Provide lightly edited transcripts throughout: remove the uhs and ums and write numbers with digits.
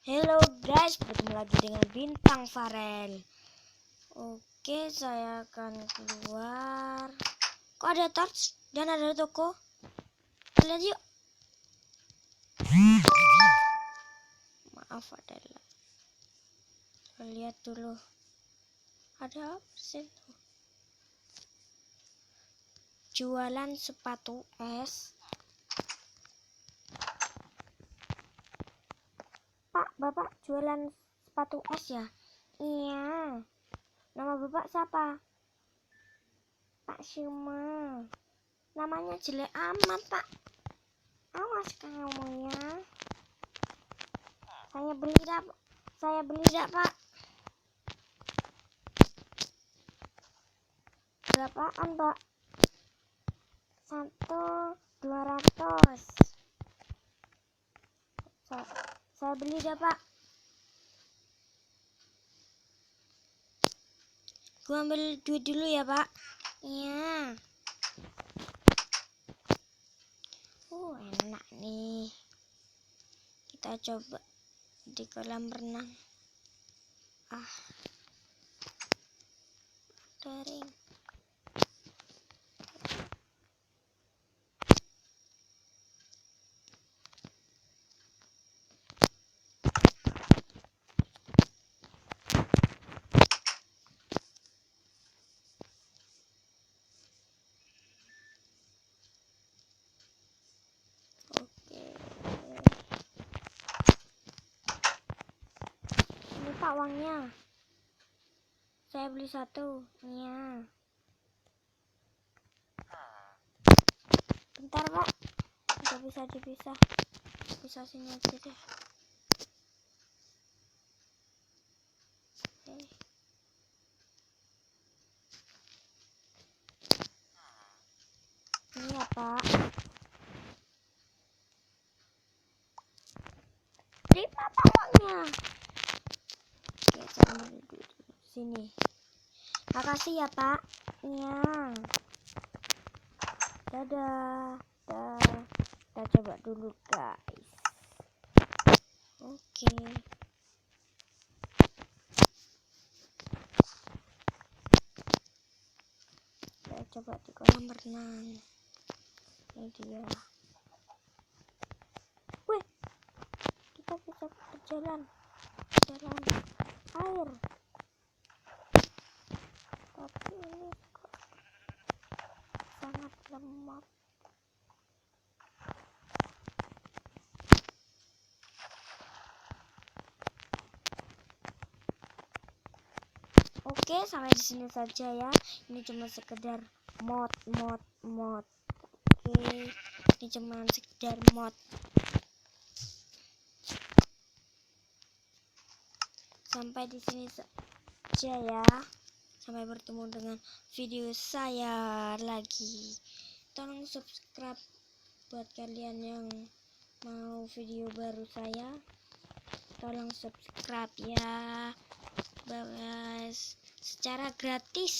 Halo guys, bertemu lagi dengan Bintang Farel. Oke, saya akan keluar. Kok ada torch dan ada toko? Lihat yuk. Maaf, adalah. Lihat dulu. Ada apa sih? Jualan sepatu es. Pak, Bapak jualan sepatu es ya? Iya. Nama Bapak siapa? Pak Suma. Namanya jelek amat, Pak. Awas kamu ya. Saya beli dak, Pak. Berapaan, Pak? 1.200. Saya beli dah, Pak. Gua ambil duit dulu ya, Pak. Iya. Enak nih. Kita coba di kolam renang. Daring. Ini Pak uangnya. Saya beli satu. Iya. Bentar, Pak. Nggak bisa dipisah. Bisa sini aja deh. Ini ya, Pak. Terima Pak uangnya. Oke, saya ambil duit dulu. Sini. Makasih ya, Pak. Iya. Dadah. Kita coba dulu, guys. Oke. Kita coba di kolam renang. Ini dia. Wih, kita bisa berjalan air. Tapi ini kok sangat lemah. Oke, sampai di sini saja ya. Ini cuma sekedar mod. Oke, ini cuma sekedar mod. Sampai di sini saja ya. Sampai bertemu dengan video saya lagi. Tolong subscribe buat kalian yang mau video baru saya. Tolong subscribe ya. Secara gratis.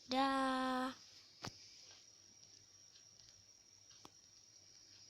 Dah.